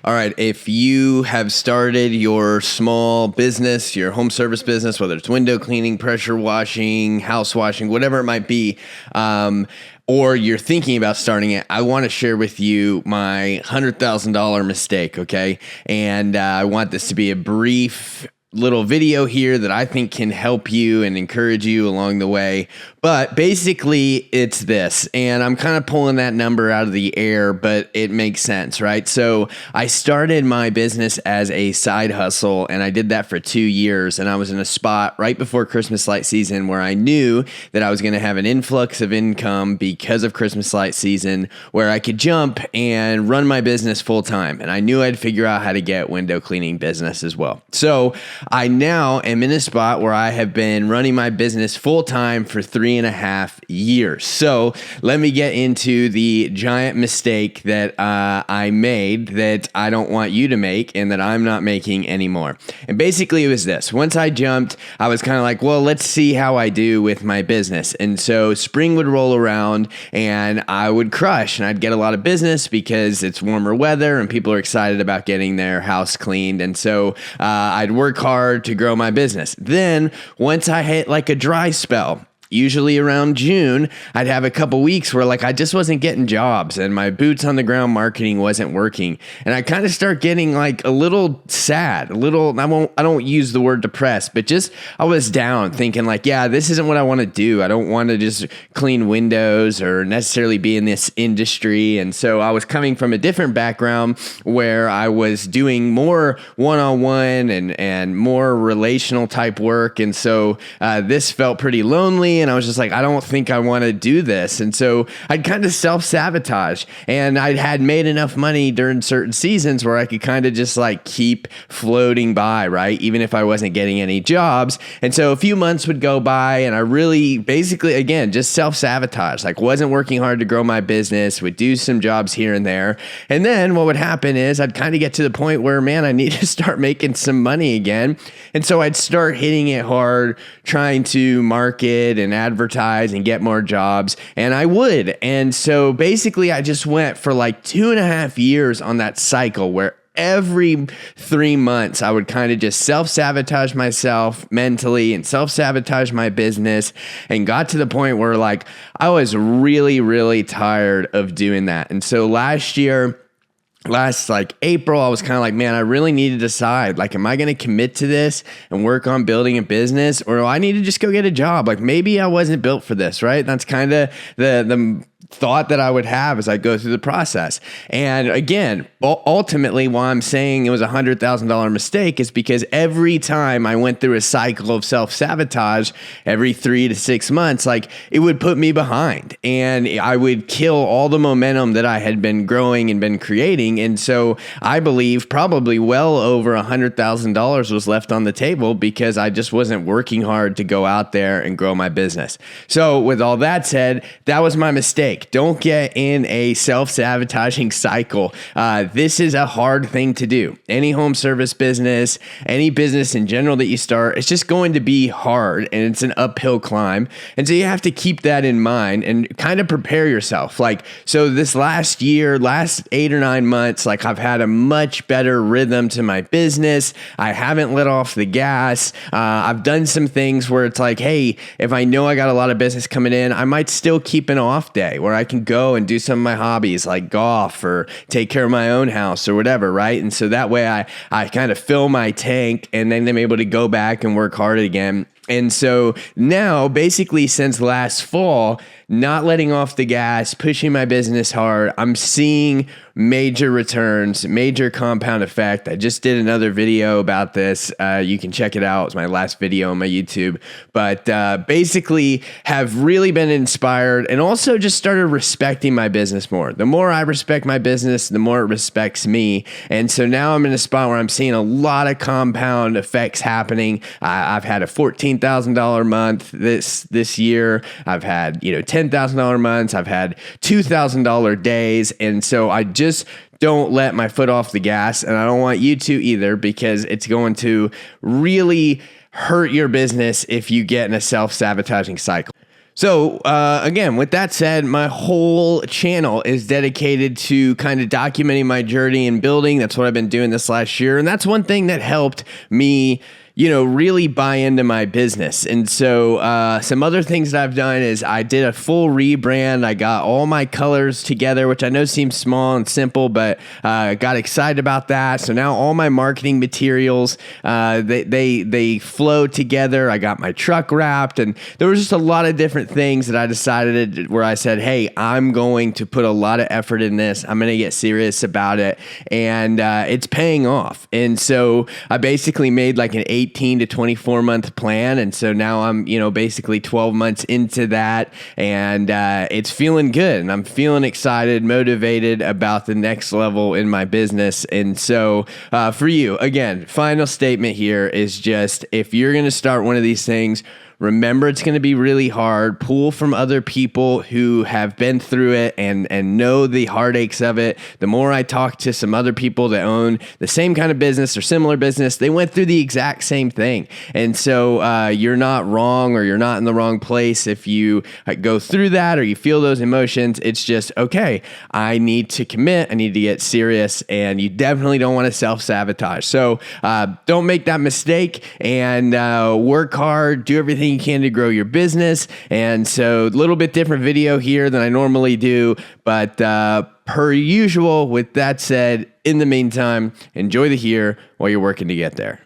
All right, if you have started your small business, your home service business, whether it's window cleaning, pressure washing, house washing, whatever it might be, or you're thinking about starting it, I want to share with you my $100,000 mistake, okay? And I want this to be a brief little video here that I think can help you and encourage you along the way. But basically, it's this, and I'm kind of pulling that number out of the air, but it makes sense, right? So I started my business as a side hustle, and I did that for 2 years, and I was in a spot right before Christmas light season where I knew that I was going to have an influx of income because of Christmas light season, where I could jump and run my business full time, and I knew I'd figure out how to get window cleaning business as well. So I now am in a spot where I have been running my business full time for 3.5 years. So let me get into the giant mistake that I made that I don't want you to make and that I'm not making anymore. And basically it was this. Once I jumped, I was kind of like, well, let's see how I do with my business. And so spring would roll around and I would crush and I'd get a lot of business because it's warmer weather and people are excited about getting their house cleaned. And so I'd work hard to grow my business. Then once I hit like a dry spell, usually around June, I'd have a couple weeks where like I just wasn't getting jobs and my boots on the ground marketing wasn't working. And I kind of start getting like a little sad, I don't use the word depressed, but just I was down thinking like, yeah, this isn't what I want to do. I don't want to just clean windows or necessarily be in this industry. And so I was coming from a different background where I was doing more one-on-one and more relational type work. And so this felt pretty lonely. And I was just like, I don't think I want to do this. And so I'd kind of self-sabotage. And I had made enough money during certain seasons where I could kind of just like keep floating by, right? Even if I wasn't getting any jobs. And so a few months would go by and I really basically, again, just self-sabotage, like wasn't working hard to grow my business, would do some jobs here and there. And then what would happen is I'd kind of get to the point where, man, I need to start making some money again. And so I'd start hitting it hard, trying to market and advertise and get more jobs. And I would. And so basically I just went for like 2.5 years on that cycle where every 3 months I would kind of just self-sabotage myself mentally and self-sabotage my business, and got to the point where like I was really, really tired of doing that. And so last like April, I was kind of like, man, I really need to decide, like, am I going to commit to this and work on building a business, or do I need to just go get a job? Like maybe I wasn't built for this, right? That's kind of the thought that I would have as I go through the process. And again, ultimately, why I'm saying it was $100,000 mistake is because every time I went through a cycle of self-sabotage, every 3 to 6 months, like it would put me behind and I would kill all the momentum that I had been growing and been creating. And so I believe probably well over $100,000 was left on the table because I just wasn't working hard to go out there and grow my business. So with all that said, that was my mistake. Don't get in a self-sabotaging cycle. This is a hard thing to do. Any home service business, any business in general that you start, it's just going to be hard and it's an uphill climb. And so you have to keep that in mind and kind of prepare yourself. Like, so this last 8 or 9 months, like I've had a much better rhythm to my business. I haven't let off the gas. I've done some things where it's like, hey, if I know I got a lot of business coming in, I might still keep an off day where I can go and do some of my hobbies like golf or take care of my own house or whatever, right? And so that way I kind of fill my tank and then I'm able to go back and work hard again. And so now, basically since last fall, not letting off the gas, pushing my business hard, I'm seeing major returns, major compound effect. I just did another video about this. You can check it out. It's my last video on my YouTube. But basically have really been inspired and also just started respecting my business more. The more I respect my business, the more it respects me. And so now I'm in a spot where I'm seeing a lot of compound effects happening. I've had a $14,000 month this year. I've had, $10,000 months. I've had $2,000 days. And so I just don't let my foot off the gas. And I don't want you to either, because it's going to really hurt your business if you get in a self-sabotaging cycle. So again, with that said, my whole channel is dedicated to kind of documenting my journey and building. That's what I've been doing this last year. And that's one thing that helped me, really buy into my business. And so some other things that I've done is I did a full rebrand. I got all my colors together, which I know seems small and simple, but got excited about that. So now all my marketing materials, they flow together. I got my truck wrapped, and there was just a lot of different things that I decided where I said, hey, I'm going to put a lot of effort in this. I'm going to get serious about it. And it's paying off. And so I basically made like an 18 to 24 month plan. And so now I'm, basically 12 months into that, and it's feeling good, and I'm feeling excited, motivated about the next level in my business. And so for you, again, final statement here is just, if you're going to start one of these things, remember, it's going to be really hard. Pull from other people who have been through it and know the heartaches of it. The more I talk to some other people that own the same kind of business or similar business, they went through the exact same thing. And so you're not wrong, or you're not in the wrong place if you go through that or you feel those emotions. It's just, okay, I need to commit. I need to get serious, and you definitely don't want to self-sabotage. So don't make that mistake, and work hard, do everything you can to grow your business. And so a little bit different video here than I normally do, but per usual, with that said, in the meantime, enjoy the here while you're working to get there.